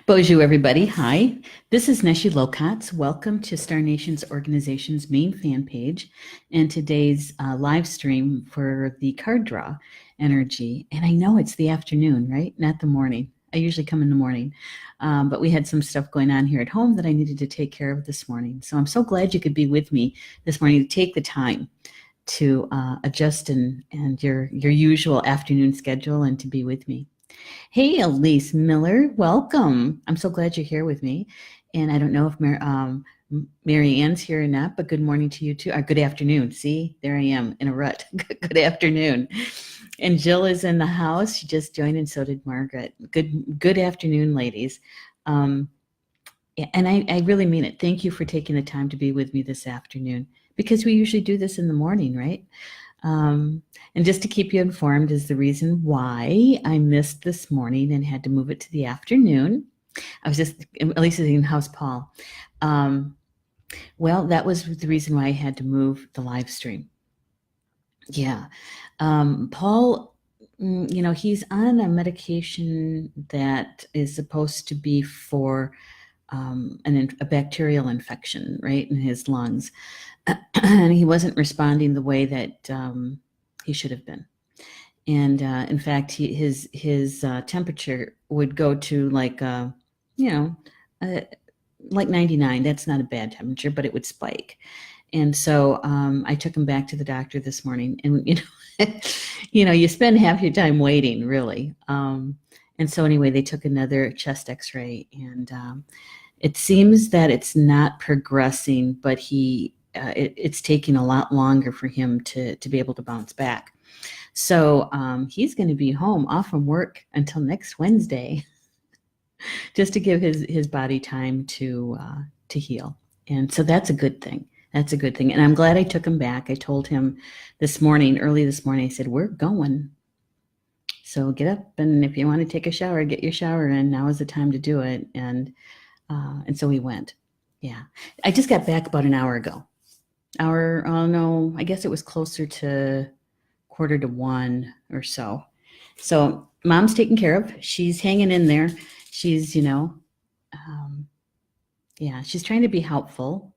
Bonjour, everybody. Hi, this is Neshi Lokatz. Welcome to Star Nation's organization's main fan page and today's live stream for the card draw energy. And I know it's the afternoon, right? Not the morning. I usually come in the morning, but we had some stuff going on here at home that I needed to take care of this morning. So I'm so glad you could be with me this morning to take the time to adjust and your usual afternoon schedule and to be with me. Hey, Elise Miller, welcome. I'm so glad you're here with me. And I don't know if Mary Ann's here or not, but good morning to you too. Or good afternoon. See, there I am in a rut. Good afternoon. And Jill is in the house. She just joined, and so did Margaret. Good afternoon, ladies. And I really mean it. Thank you for taking the time to be with me this afternoon, because we usually do this in the morning, right? And just to keep you informed is the reason why I missed this morning and had to move it to the afternoon. I was just, Elise is in house, Paul. Well, that was the reason why I had to move the live stream. Yeah. Paul, he's on a medication that is supposed to be for a bacterial infection, right, in his lungs. And he wasn't responding the way that he should have been. And in fact, his temperature would go to like 99. That's not a bad temperature, but it would spike. And so I took him back to the doctor this morning, and you spend half your time waiting, really. And so anyway, they took another chest X-ray, and it seems that it's not progressing, but it's taking a lot longer for him to be able to bounce back. So he's going to be home off from work until next Wednesday, just to give his body time to heal. And so that's a good thing. That's a good thing. And I'm glad I took him back. I told him early this morning, I said, we're going. So get up, and if you want to take a shower, get your shower in. Now is the time to do it. And so we went. Yeah. I just got back about an hour ago. I guess it was closer to 1:45 or so. So mom's taken care of. She's hanging in there. She's, she's trying to be helpful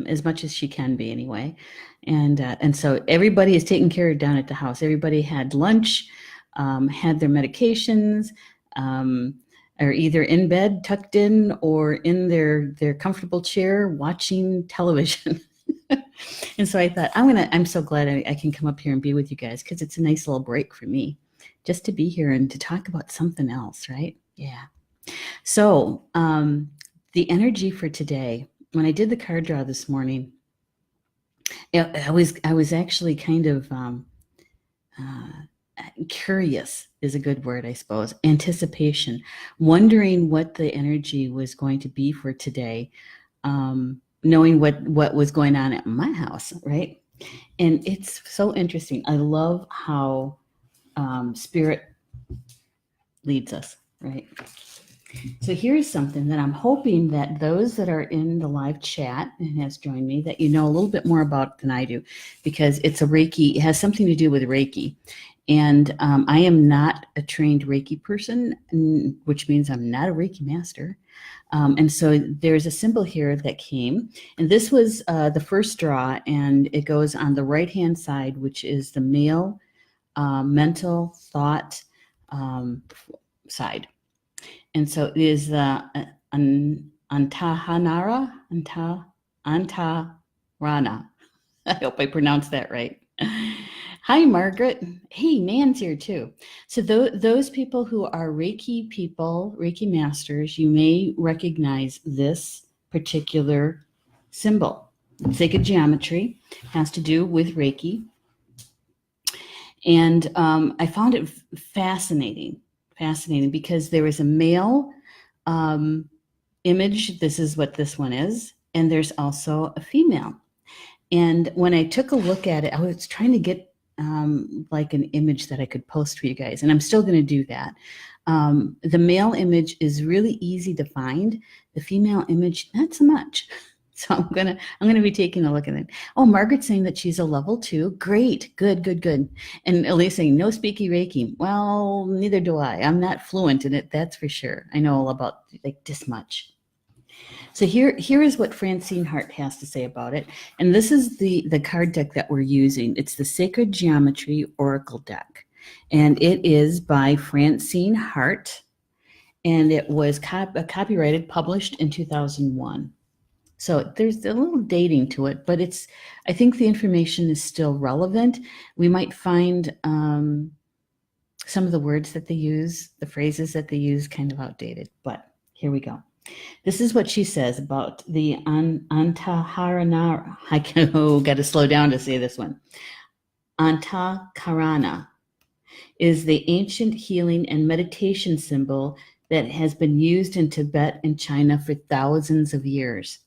as much as she can be anyway. And so everybody is taken care of down at the house. Everybody had lunch, had their medications, are either in bed, tucked in, or in their comfortable chair watching television. And so I thought, I'm so glad I can come up here and be with you guys, because it's a nice little break for me just to be here and to talk about something else, right? Yeah. So the energy for today, when I did the card draw this morning, I was actually kind of curious is a good word, I suppose. Anticipation, wondering what the energy was going to be for today, knowing what was going on at my house, right? And it's so interesting. I love how spirit leads us, right? So here's something that I'm hoping that those that are in the live chat and has joined me, that you know a little bit more about than I do, because it has something to do with Reiki. And I am not a trained Reiki person, which means I'm not a Reiki master. And so there's a symbol here that came, and this was the first draw, and it goes on the right-hand side, which is the male mental thought side. And so it is the Antahkarana. I hope I pronounced that right. Hi, Margaret. Hey, Nan's here too. So those people who are Reiki people, Reiki masters, you may recognize this particular symbol. It's sacred geometry, has to do with Reiki. And I found it fascinating because there is a male image. This is what this one is. And there's also a female. And when I took a look at it, I was trying to get like an image that I could post for you guys, and I'm still going to do that. The male image is really easy to find. The female image, not so much. So I'm gonna be taking a look at it. Oh, Margaret's saying that she's a level 2. Great, good, good, good. And Elise saying no speaky Reiki. Well, neither do I. I'm not fluent in it, that's for sure. I know about like this much. So here is what Francine Hart has to say about it. And this is the card deck that we're using. It's the Sacred Geometry Oracle deck. And it is by Francine Hart. And it was copyrighted, published in 2001. So there's a little dating to it, but I think the information is still relevant. We might find some of the words that they use, the phrases that they use, kind of outdated, but here we go. This is what she says about the Antahkarana. Got to slow down to say this one. Antahkarana is the ancient healing and meditation symbol that has been used in Tibet and China for thousands of years.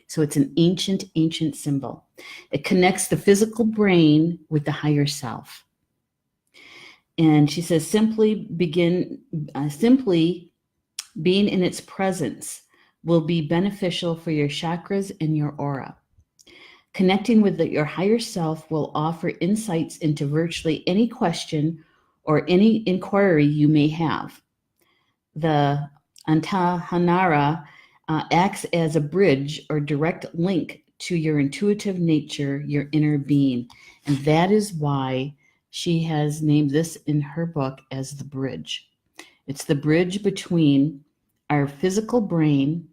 So it's an ancient, ancient symbol. It connects the physical brain with the higher self. And she says, simply being in its presence will be beneficial for your chakras and your aura. Connecting with your higher self will offer insights into virtually any question or any inquiry you may have. The Antahkarana acts as a bridge or direct link to your intuitive nature, your inner being. And that is why she has named this in her book as the bridge. It's the bridge between our physical brain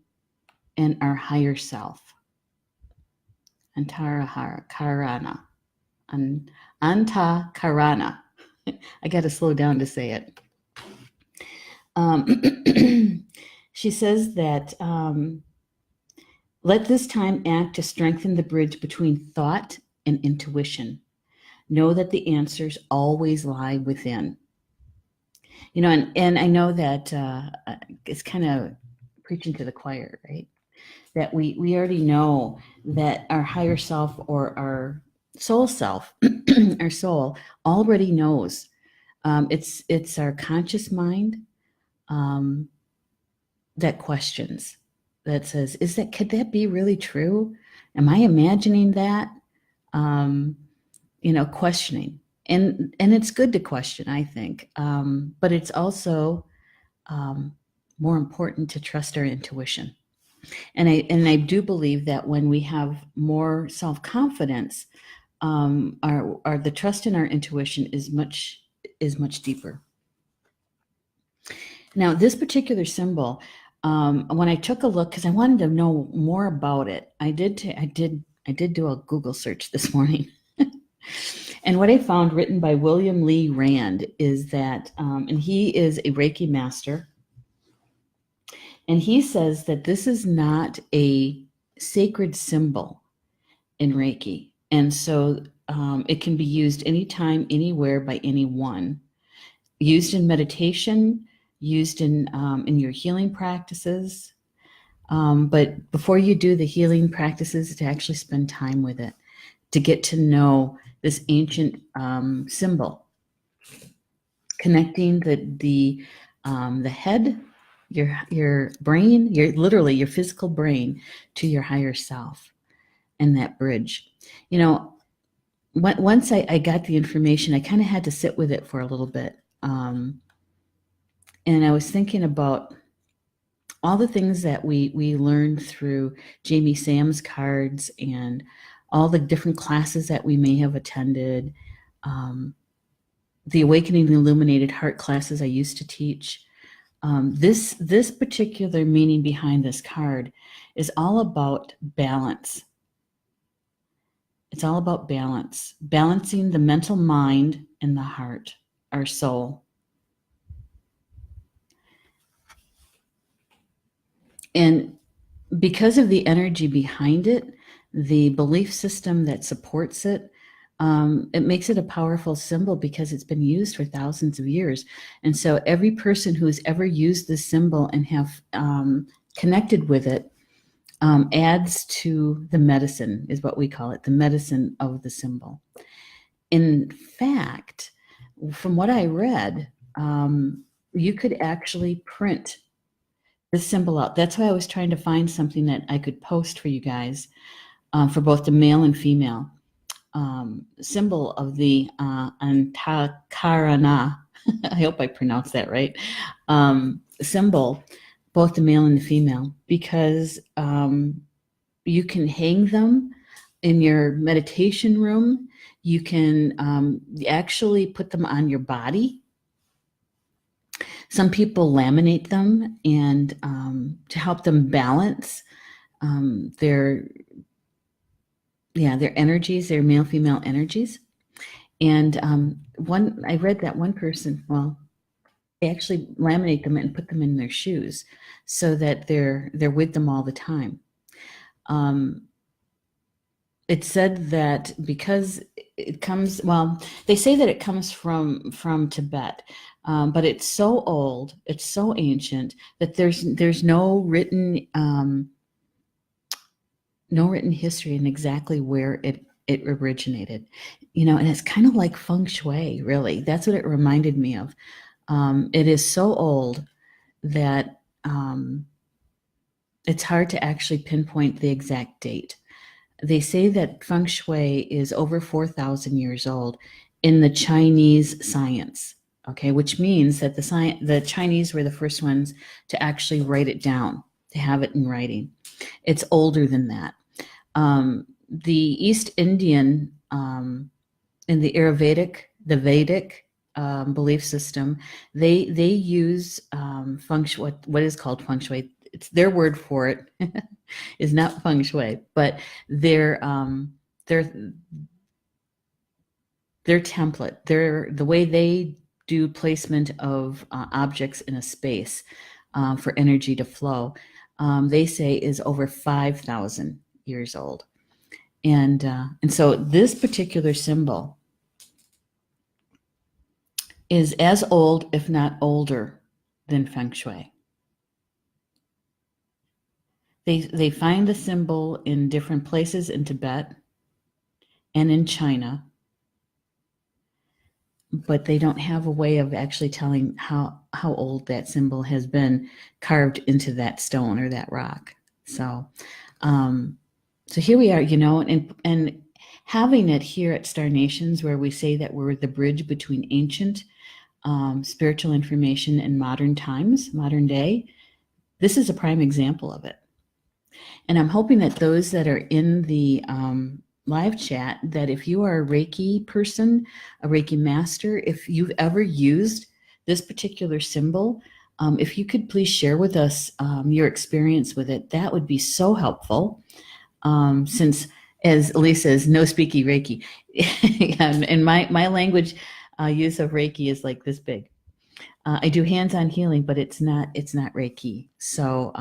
and our higher self. Antahkarana. Antahkarana. I got to slow down to say it. She says that let this time act to strengthen the bridge between thought and intuition. Know that the answers always lie within. You know, and I know that it's kind of preaching to the choir, right? That we already know that our higher self or our soul self, our soul already knows. It's our conscious mind that questions, that says, could that be really true? Am I imagining that? Questioning. And it's good to question, I think. But it's also more important to trust our intuition. And I do believe that when we have more self-confidence, the trust in our intuition is much deeper. Now, this particular symbol, when I took a look, because I wanted to know more about it, I did do a Google search this morning. And what I found, written by William Lee Rand, is that, and he is a Reiki master, and he says that this is not a sacred symbol in Reiki. And so it can be used anytime, anywhere, by anyone. Used in meditation, used in your healing practices. But before you do the healing practices, to actually spend time with it, to get to know this ancient symbol, connecting the head, your brain, literally your physical brain, to your higher self, and that bridge. You know, once I got the information, I kind of had to sit with it for a little bit, and I was thinking about all the things that we learned through Jamie Sam's cards and all the different classes that we may have attended, the Awakening the Illuminated Heart classes I used to teach. This particular meaning behind this card is all about balance. It's all about balance, balancing the mental mind and the heart, our soul. And because of the energy behind it, the belief system that supports it, it makes it a powerful symbol because it's been used for thousands of years. And so every person who's ever used this symbol and have connected with it adds to the medicine, is what we call it, the medicine of the symbol. In fact, from what I read, you could actually print this symbol out. That's why I was trying to find something that I could post for you guys for both the male and female symbol of the Antahkarana. I hope I pronounced that right. Symbol, both the male and the female, because you can hang them in your meditation room. You can actually put them on your body. Some people laminate them and to help them balance their energies, their male female energies. And I read that one person, well, they actually laminate them and put them in their shoes so that they're with them all the time. It said that because it comes, well, they say that it comes from Tibet, but it's so old, it's so ancient that there's no written history in exactly where it originated, and it's kind of like feng shui, really. That's what it reminded me of. It is so old that it's hard to actually pinpoint the exact date. They say that feng shui is over 4,000 years old in the Chinese science, okay, which means that the Chinese were the first ones to actually write it down, to have it in writing. It's older than that. The East Indian in the the Vedic belief system, they use feng shui, what is called feng shui. It's their word for it. Is not feng shui, but their template, the way they do placement of objects in a space for energy to flow, they say is over 5,000 years old. And so this particular symbol is as old, if not older, than feng shui. They find the symbol in different places in Tibet and in China, but they don't have a way of actually telling how old that symbol has been carved into that stone or that rock. So here we are, and having it here at Star Nations, where we say that we're the bridge between ancient spiritual information and modern times, modern day. This is a prime example of it. And I'm hoping that those that are in the live chat, that if you are a Reiki person, a Reiki master, if you've ever used this particular symbol, if you could please share with us your experience with it, that would be so helpful. Since, as Elise says, no speaky Reiki. And my language use of Reiki is like this big. I do hands-on healing, but it's not Reiki. So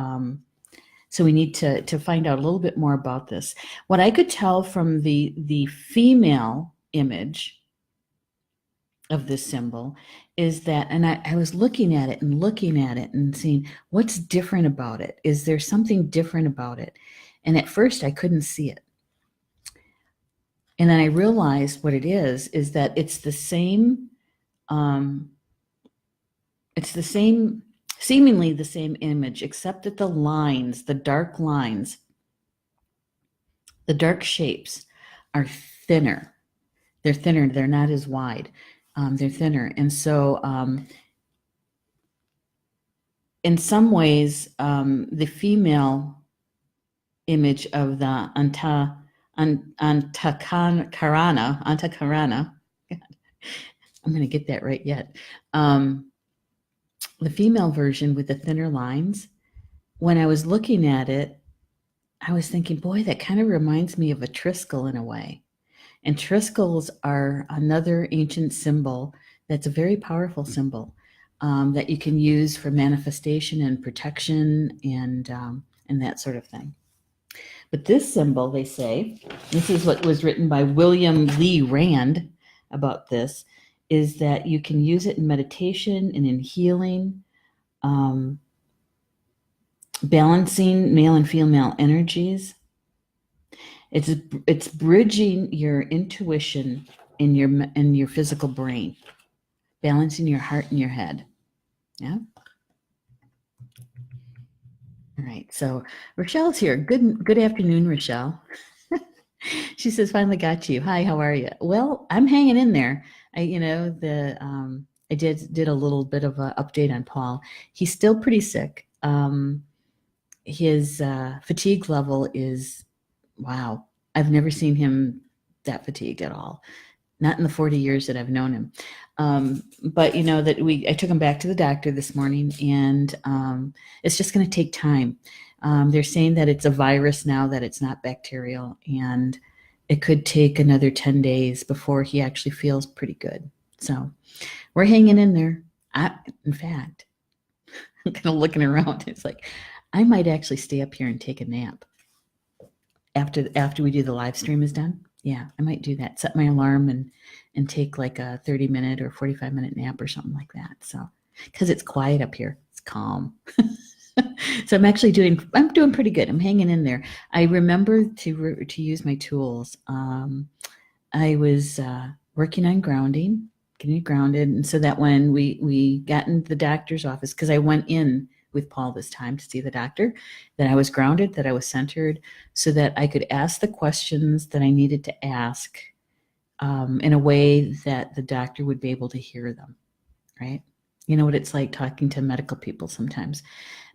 we need to find out a little bit more about this. What I could tell from the female image of this symbol is that, and I was looking at it and seeing what's different about it. Is there something different about it? And at first I couldn't see it. And then I realized what it is that it's the same, seemingly the same image, except that the lines, the dark lines, the dark shapes are thinner. They're thinner. They're not as wide. They're thinner. And so in some ways, the female image of the Antahkarana, I'm going to get that right yet. The female version with the thinner lines, when I was looking at it, I was thinking, boy, that kind of reminds me of a triskel in a way. And triskels are another ancient symbol that's a very powerful symbol that you can use for manifestation and protection and that sort of thing. But this symbol, they say, this is what was written by William Lee Rand about this, is that you can use it in meditation and in healing, balancing male and female energies. It's bridging your intuition in your physical brain, balancing your heart and your head. Yeah. right. So Rochelle's here. Good afternoon, Rochelle. She says, finally got you. Hi, how are you? Well, I'm hanging in there. I did a little bit of an update on Paul. He's still pretty sick. His fatigue level is, wow. I've never seen him that fatigued at all. Not in the 40 years that I've known him. But I took him back to the doctor this morning, and it's just going to take time. They're saying that it's a virus now, that it's not bacterial, and it could take another 10 days before he actually feels pretty good. So we're hanging in there. In fact, I'm kind of looking around. It's like, I might actually stay up here and take a nap after we do the live stream is done. Yeah, I might do that. Set my alarm and take like a 30-minute or 45-minute nap or something like that. So, because it's quiet up here, it's calm. So I'm doing pretty good. I'm hanging in there. I remember to use my tools. I was working on grounding, getting grounded, and so that when we got into the doctor's office, because I went in with Paul this time to see the doctor, that I was grounded, that I was centered, so that I could ask the questions that I needed to ask in a way that the doctor would be able to hear them, right? You know what it's like talking to medical people sometimes.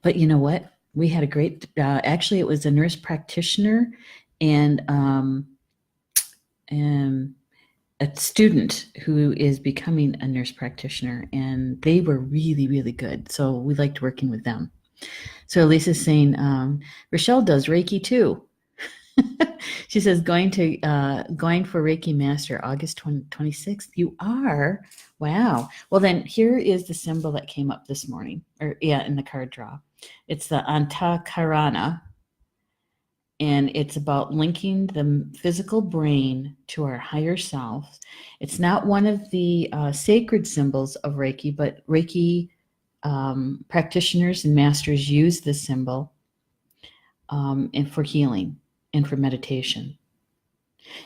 But you know what? We had a great, actually it was a nurse practitioner and a student who is becoming a nurse practitioner, and they were really, really good. So we liked working with them. So Lisa's saying, Rochelle does Reiki too. She says, going for Reiki Master August 26th. You are? Wow. Well, then here is the symbol that came up this morning, in the card draw. It's the Antahkarana, and it's about linking the physical brain to our higher self. It's not one of the sacred symbols of Reiki, but Reiki practitioners and masters use this symbol and for healing and for meditation.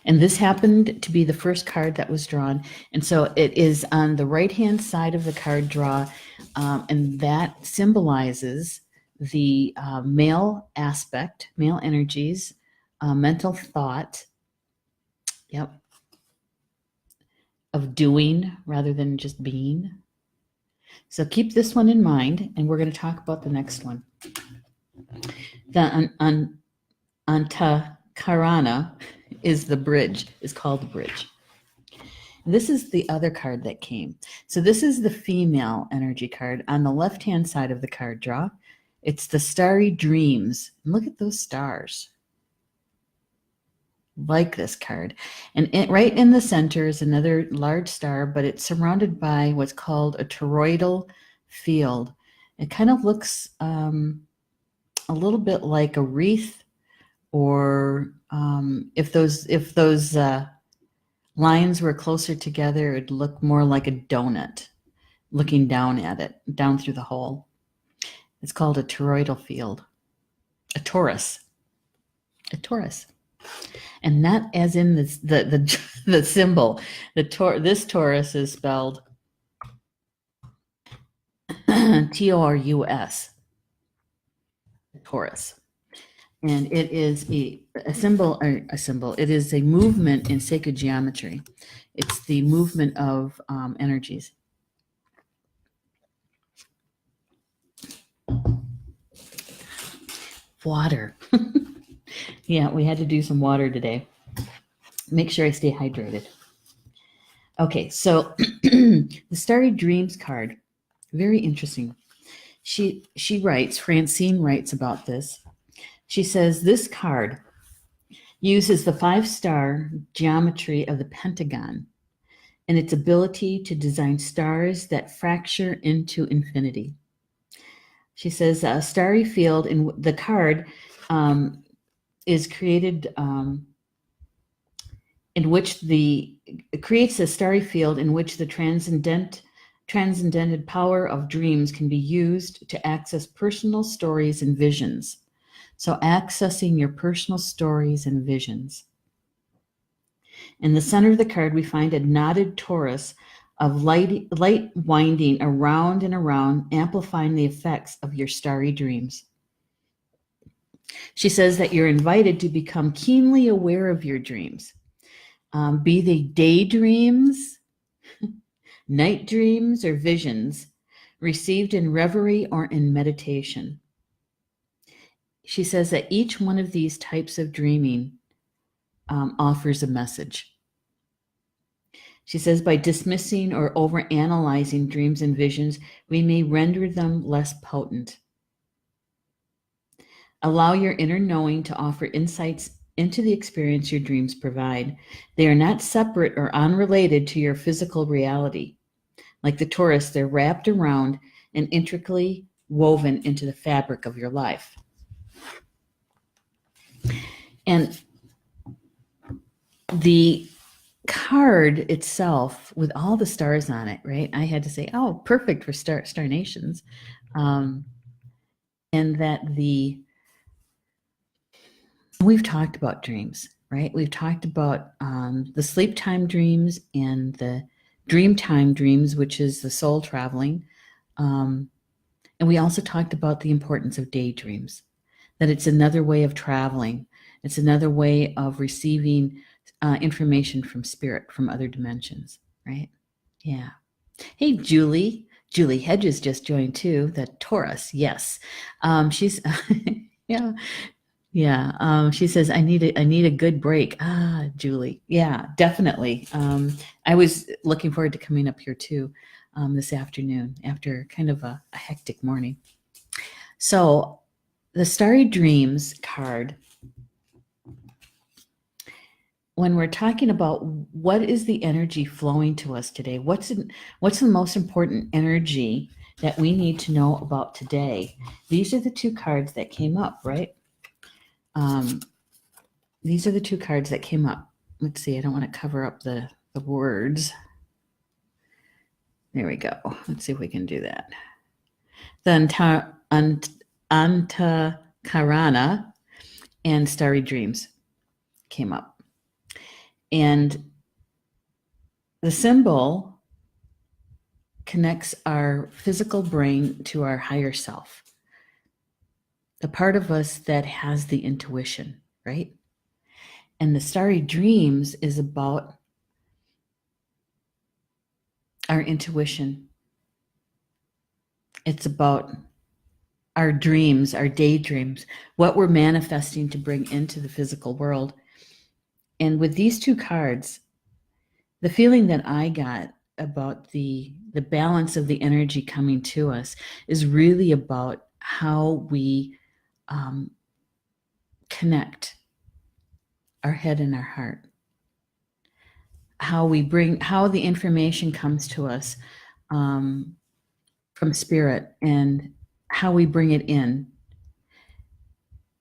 And this happened to be the first card that was drawn. And so it is on the right-hand side of the card draw, and that symbolizes the male aspect, male energies, mental thought, of doing rather than just being. So keep this one in mind, and we're going to talk about the next one. The Antahkarana is called the bridge. This is the other card that came. So this is the female energy card. On the left-hand side of the card draw, it's the Starry Dreams. And look at those stars. Like this card. And right in the center is another large star, but it's surrounded by what's called a toroidal field. It kind of looks a little bit like a wreath, or if those lines were closer together, it would look more like a donut, looking down at it, down through the hole. It's called a toroidal field, a torus. And not as in the symbol. This torus is spelled Torus. Torus. And it is a symbol. It is a movement in sacred geometry. It's the movement of energies. Water. Yeah, we had to do some water today. Make sure I stay hydrated. Okay, so the Starry Dreams card, very interesting. Francine writes about this. She says, this card uses the 5-star geometry of the pentagon and its ability to design stars that fracture into infinity. She says a starry field in the card is created in which it creates a starry field in which the transcendented power of dreams can be used to access personal stories and visions. So accessing your personal stories and visions. In the center of the card, we find a knotted torus of light winding around and around, amplifying the effects of your starry dreams. She says that you're invited to become keenly aware of your dreams, be they daydreams, night dreams, or visions received in reverie or in meditation. She says that each one of these types of dreaming offers a message. She says by dismissing or overanalyzing dreams and visions, we may render them less potent. Allow your inner knowing to offer insights into the experience your dreams provide. They are not separate or unrelated to your physical reality. Like the torus, they're wrapped around and intricately woven into the fabric of your life. And the card itself, with all the stars on it, right? I had to say, oh, perfect for Star Nations. And that we've talked about dreams, right? We've talked about the sleep time dreams and the dream time dreams, which is the soul traveling. And we also talked about the importance of daydreams, that it's another way of traveling. It's another way of receiving information from spirit, from other dimensions, right? Yeah. Hey, Julie. Julie Hedges just joined too. The Taurus, yes. She's yeah. Yeah. She says, I need a good break. Ah, Julie. Yeah, definitely. I was looking forward to coming up here too this afternoon after kind of a hectic morning. So the Starry Dreams card, when we're talking about what is the energy flowing to us today, what's the most important energy that we need to know about today? These are the two cards that came up, right? These are the two cards that came up. Let's see, I don't want to cover up the words. There we go. Let's see if we can do that. The Antahkarana and Starry Dreams came up. And the symbol connects our physical brain to our higher self, the part of us that has the intuition, right? And the Starry Dreams is about our intuition. It's about our dreams, our daydreams, what we're manifesting to bring into the physical world. And with these two cards, the feeling that I got about the balance of the energy coming to us is really about how we connect our head and our heart, how the information comes to us from spirit, and how we bring it in.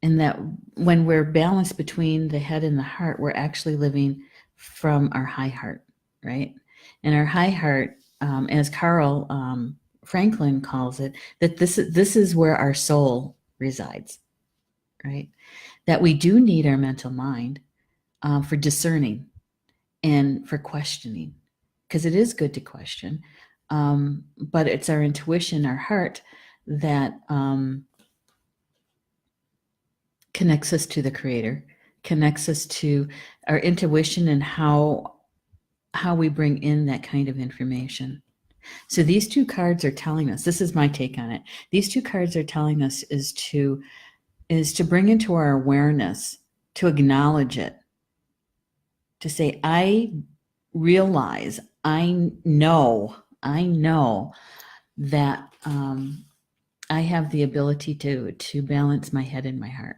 And that when we're balanced between the head and the heart, we're actually living from our high heart, right? And our high heart, as Carl Franklin calls it, that this is where our soul resides, right? That we do need our mental mind for discerning and for questioning, because it is good to question, but it's our intuition, our heart, that connects us to the Creator, connects us to our intuition, and how we bring in that kind of information. So these two cards are telling us, this is my take on it, these two cards are telling us is to bring into our awareness, to acknowledge it, to say, I realize, I know that I have the ability to balance my head and my heart,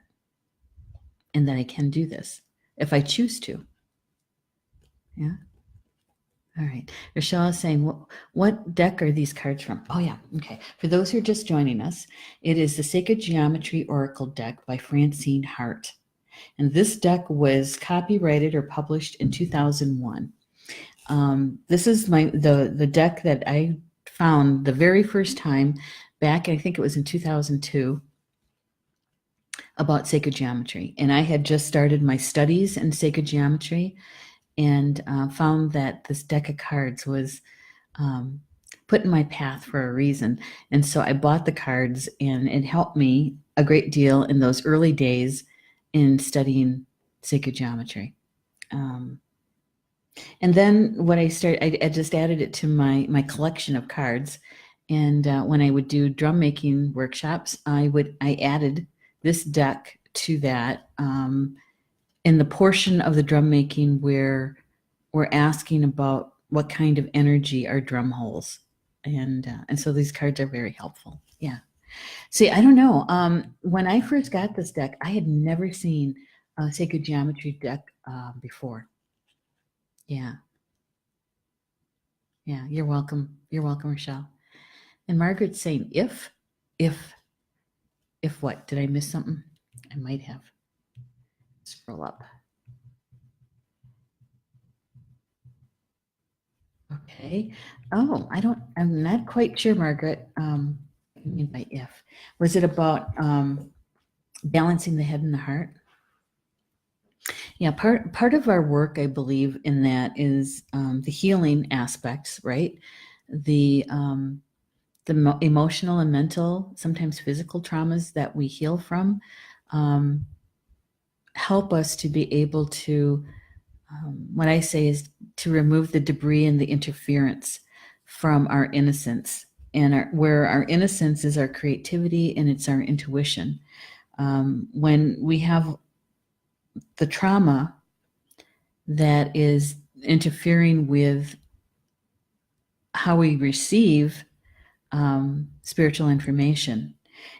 and that I can do this if I choose to. Yeah. All right. Rochelle is saying, what deck are these cards from? Oh, yeah. Okay. For those who are just joining us, it is the Sacred Geometry Oracle deck by Francine Hart. And this deck was copyrighted or published in 2001. This is the deck that I found the very first time back, I think it was in 2002, about sacred geometry. And I had just started my studies in sacred geometry, and found that this deck of cards was put in my path for a reason. And so I bought the cards, and it helped me a great deal in those early days in studying sacred geometry. And then what I started, I just added it to my collection of cards. And when I would do drum making workshops, I added this deck to that in the portion of the drum making where we're asking about what kind of energy are drum holes, and so these cards are very helpful. Yeah. See, I don't know. When I first got this deck, I had never seen a sacred geometry deck before. Yeah. Yeah. You're welcome. You're welcome, Rochelle. And Margaret's saying, if what? Did I miss something? I might have. Scroll up. Okay. Oh, I'm not quite sure, Margaret. What do you mean by if? Was it about balancing the head and the heart? Yeah, part of our work, I believe, in that is the healing aspects, right? The emotional and mental, sometimes physical traumas that we heal from, help us to be able to, what I say is to remove the debris and the interference from our innocence, and where our innocence is our creativity and it's our intuition. When we have the trauma that is interfering with how we receive spiritual information,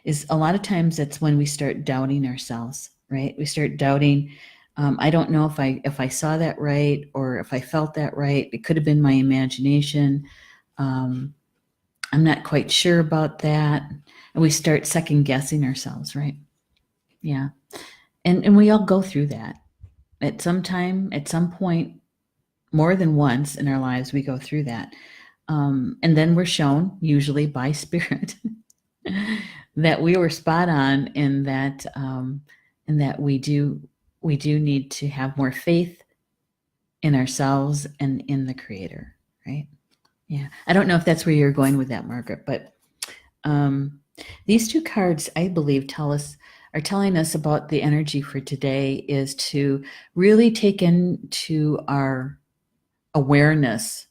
is a lot of times that's when we start doubting ourselves, right? We start doubting, I don't know if I saw that right, or if I felt that right. It could have been my imagination. I'm not quite sure about that. And we start second guessing ourselves, right? Yeah. And we all go through that at some time, at some point, more than once in our lives. We go through that. And then we're shown, usually by spirit, that we were spot on, and that we do need to have more faith in ourselves and in the Creator, right? Yeah. I don't know if that's where you're going with that, Margaret, but these two cards, I believe, are telling us about the energy for today is to really take into our awareness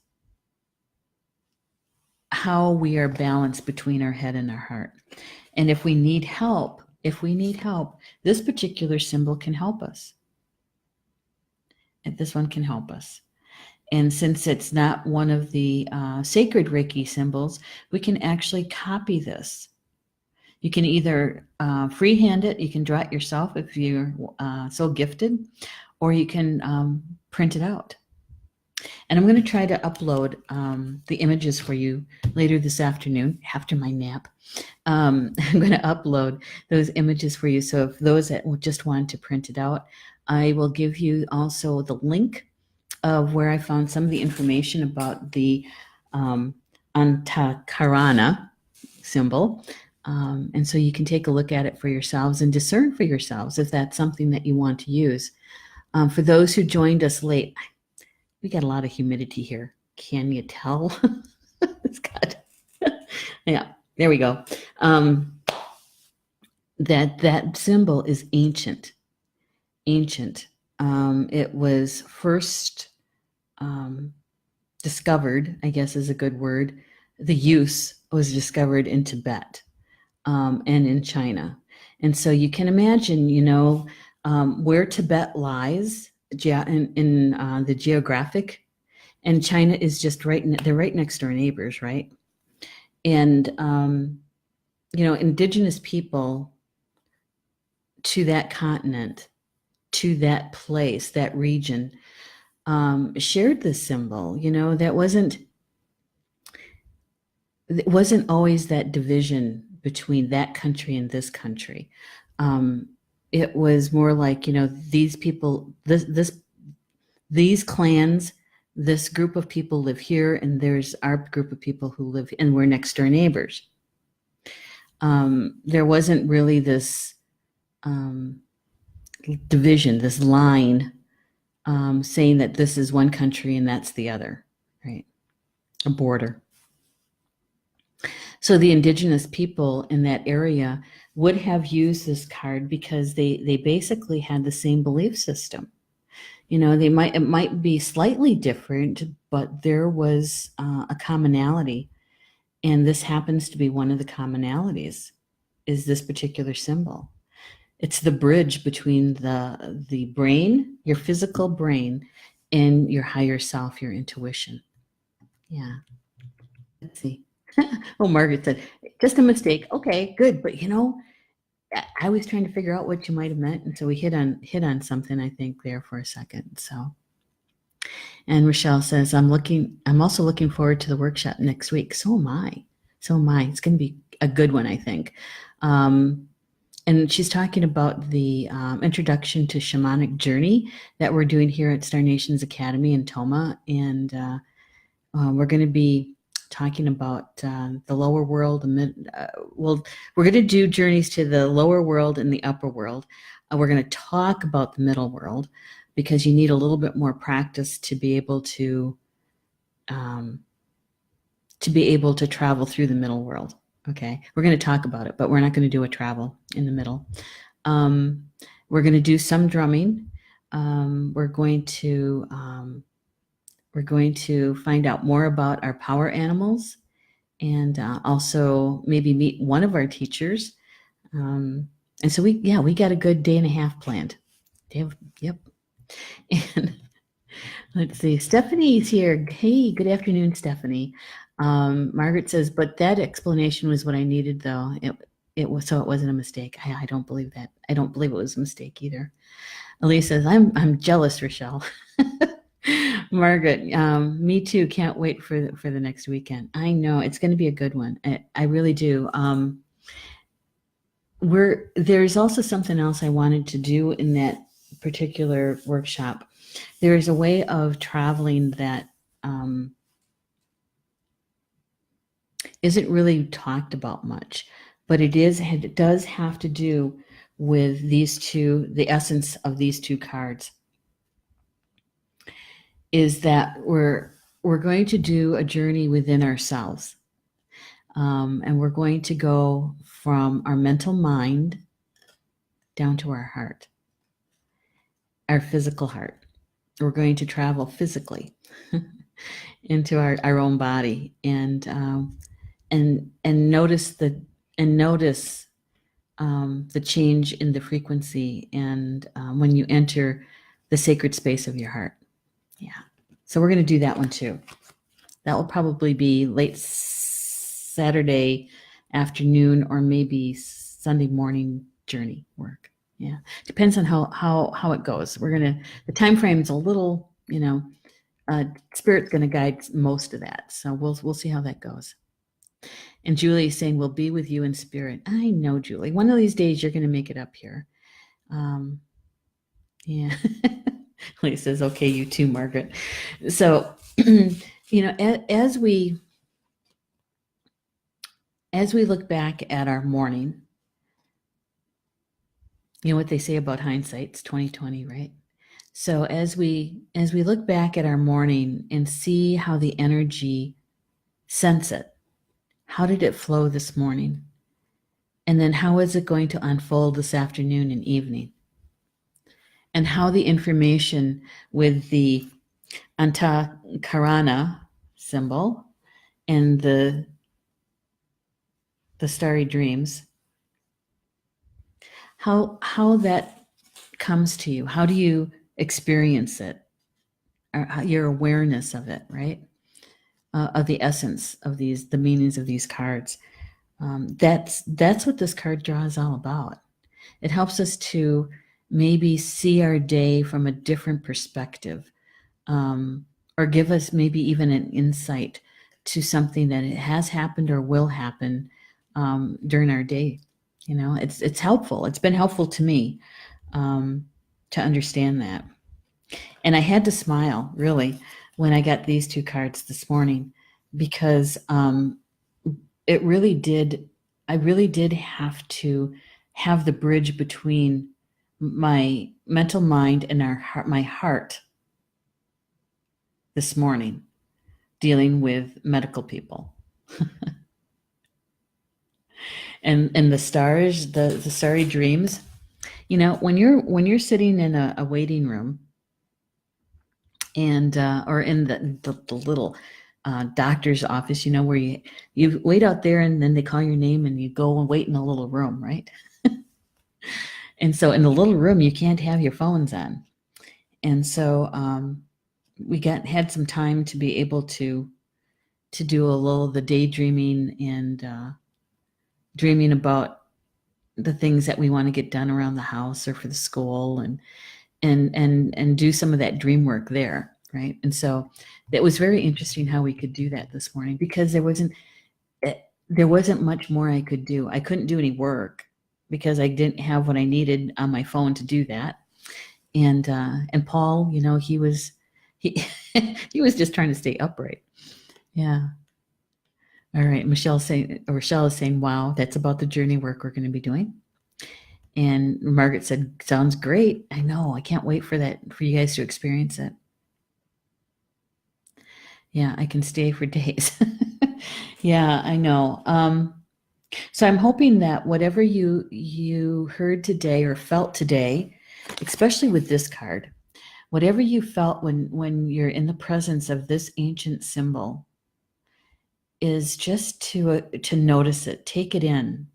how we are balanced between our head and our heart. And if we need help, this particular symbol can help us. And this one can help us. And since it's not one of the sacred Reiki symbols, we can actually copy this. You can either freehand it, you can draw it yourself if you're so gifted, or you can print it out. And I'm going to try to upload the images for you later this afternoon after my nap. I'm going to upload those images for you. So if those that just want to print it out, I will give you also the link of where I found some of the information about the Antahkarana symbol. And so you can take a look at it for yourselves and discern for yourselves if that's something that you want to use. For those who joined us late, we got a lot of humidity here. Can you tell? It's got, yeah, there we go. That symbol is ancient. It was first discovered, I guess is a good word. The use was discovered in Tibet and in China. And so you can imagine, where Tibet lies in the geographic, and China is just they're right next door neighbors, right? And, indigenous people to that continent, to that place, that region, shared this symbol. It wasn't always that division between that country and this country. It was more like, these people, these clans, this group of people live here, and there's our group of people who live, and we're next door neighbors. There wasn't really this division, this line saying that this is one country and that's the other, right? A border. So the indigenous people in that area would have used this card because they basically had the same belief system. You know, it might be slightly different, but there was a commonality, and this happens to be one of the commonalities. Is this particular symbol? It's the bridge between the brain, your physical brain, and your higher self, your intuition. Yeah. Let's see. Oh, Margaret said, just a mistake. Okay, good. But you know, I was trying to figure out what you might have meant, and so we hit on something, I think, there for a second. So, and Rochelle says, I'm also looking forward to the workshop next week. So am I. So am I. It's going to be a good one, I think. And she's talking about the introduction to shamanic journey that we're doing here at Star Nations Academy in Toma, and we're going to be talking about the lower world. We're going to do journeys to the lower world and the upper world. We're going to talk about the middle world because you need a little bit more practice to be able to travel through the middle world. Okay, we're going to talk about it, but we're not going to do a travel in the middle. We're going to do some drumming. We're going to find out more about our power animals, and also maybe meet one of our teachers. And so we got a good day and a half planned. Yep. And let's see, Stephanie's here. Hey, good afternoon, Stephanie. Margaret says, but that explanation was what I needed, though. It was, so it wasn't a mistake. I don't believe that. I don't believe it was a mistake either. Elise says, I'm jealous, Rochelle. Margaret, me too. Can't wait for the next weekend. I know it's going to be a good one. I really do. There's also something else I wanted to do in that particular workshop. There is a way of traveling that isn't really talked about much, but it does have to do with these two. The essence of these two cards is that we're going to do a journey within ourselves, and we're going to go from our mental mind down to our heart, our physical heart. We're going to travel physically into our own body, and notice the change in the frequency, and when you enter the sacred space of your heart. Yeah. So we're going to do that one too. That will probably be late Saturday afternoon or maybe Sunday morning journey work. Yeah. Depends on how it goes. The time frame is a little, Spirit's going to guide most of that. So we'll see how that goes. And Julie is saying, we'll be with you in spirit. I know, Julie. One of these days you're going to make it up here. Yeah. Lee says, okay, you too, Margaret. So, as we look back at our morning, you know what they say about hindsight, it's 2020, right? So as we look back at our morning and see how the energy sense it, how did it flow this morning? And then how is it going to unfold this afternoon and evening? And how the information with the Antahkarana symbol and the Starry Dreams, how that comes to you. How do you experience it? Or your awareness of it, right? Of the essence of the meanings of these cards. That's what this card draw is all about. It helps us to maybe see our day from a different perspective, or give us maybe even an insight to something that it has happened or will happen during our day. It's helpful. It's been helpful to me to understand that. And I had to smile, really, when I got these two cards this morning, because it really did. I really did have to have the bridge between my mental mind and my heart this morning, dealing with medical people. And the stars, the starry dreams. You know, when you're sitting in a waiting room and or in the little doctor's office, you know, where you wait out there and then they call your name and you go and wait in a little room, right? And so in the little room, you can't have your phones on. And so we had some time to be able to do a little of the daydreaming and dreaming about the things that we want to get done around the house or for the school and do some of that dream work there, right? And so it was very interesting how we could do that this morning because there wasn't much more I could do. I couldn't do any work because I didn't have what I needed on my phone to do that. And Paul, you know, he he was just trying to stay upright. Yeah. All right. Rochelle is saying, wow, that's about the journey work we're going to be doing. And Margaret said, sounds great. I know. I can't wait for you guys to experience it. Yeah, I can stay for days. Yeah, I know. So I'm hoping that whatever you heard today or felt today, especially with this card, whatever you felt when you're in the presence of this ancient symbol, is just to notice it, take it in,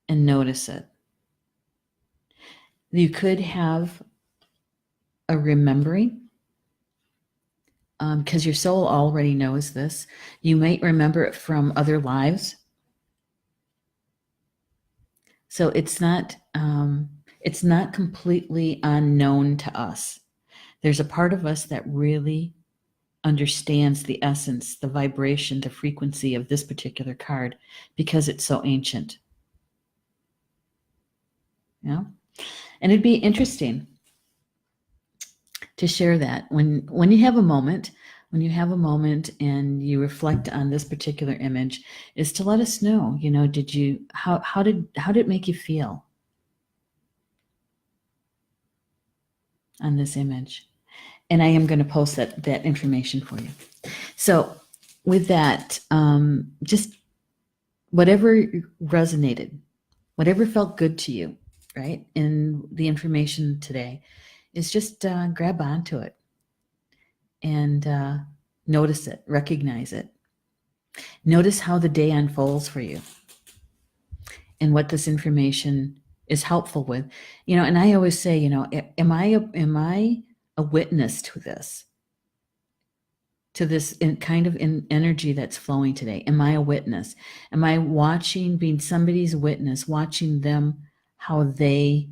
and notice it. You could have a remembering, because your soul already knows this. You might remember it from other lives. So it's not completely unknown to us. There's a part of us that really understands the essence, the vibration, the frequency of this particular card because it's so ancient. Yeah. And it'd be interesting to share that when you have a moment, and you reflect on this particular image, is to let us know, you know, how did it make you feel on this image? And I am going to post that information for you. So with that, just whatever resonated, whatever felt good to you, right, in the information today, is just grab onto it and notice it, recognize it. Notice how the day unfolds for you and what this information is helpful with. You know, and I always say, you know, am I a witness to this? To this kind of energy that's flowing today? Am I a witness? Am I being somebody's witness, watching them, how they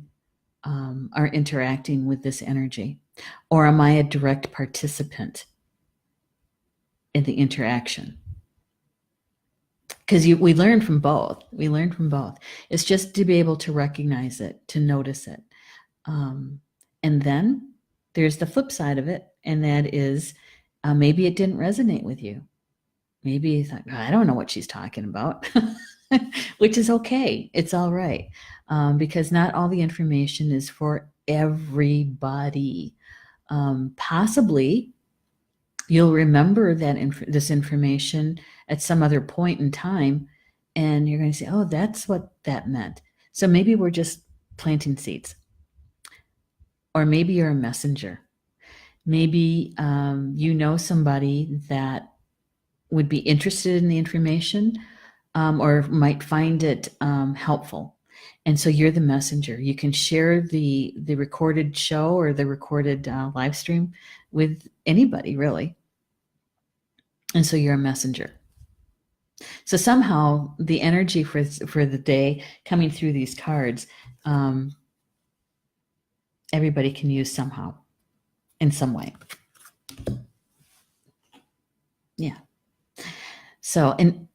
are interacting with this energy? Or am I a direct participant in the interaction? Because we learn from both. It's just to be able to recognize it, to notice it. And then there's the flip side of it, and that is maybe it didn't resonate with you. Maybe you thought, I don't know what she's talking about, which is okay. It's all right, because not all the information is for everybody. Possibly you'll remember this information at some other point in time, and you're going to say, oh, that's what that meant. So maybe we're just planting seeds. Or maybe you're a messenger. Maybe you know somebody that would be interested in the information, or might find it helpful. And so you're the messenger. You can share the recorded show or the recorded live stream with anybody, really. And so you're a messenger. So somehow the energy for the day coming through these cards, everybody can use somehow, in some way. Yeah. So, and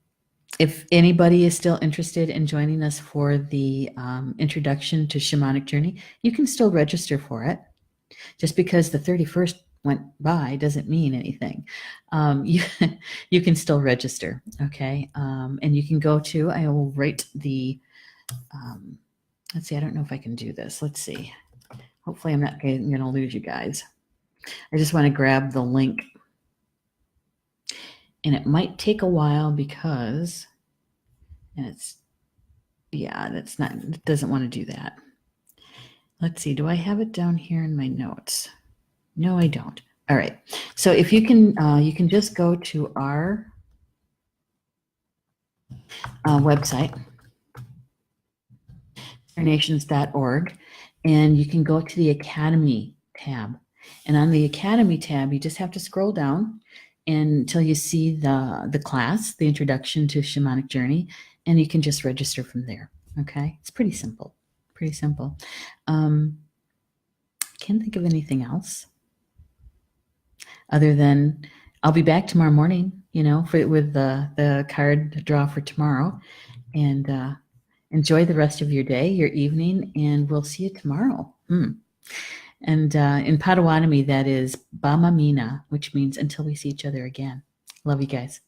if anybody is still interested in joining us for the introduction to Shamanic Journey, you can still register for it. Just because the 31st went by doesn't mean anything. You can still register, okay? And you can go to, I will write the, let's see, I don't know if I can do this. Let's see. Hopefully I'm not going to lose you guys. I just want to grab the link. And it might take a while because And that's not, it doesn't want to do that. Let's see, do I have it down here in my notes? No, I don't. All right. So if you can just go to our website, starnations.org, and you can go to the Academy tab. And on the Academy tab, you just have to scroll down until you see the class, the Introduction to Shamanic Journey, and you can just register from there. Okay, it's pretty simple. Pretty simple. Can't think of anything else other than I'll be back tomorrow morning, with the card draw for tomorrow, and enjoy the rest of your day, your evening, and we'll see you tomorrow. And in Potawatomi, that is Bama Mina, which means until we see each other again. Love you guys.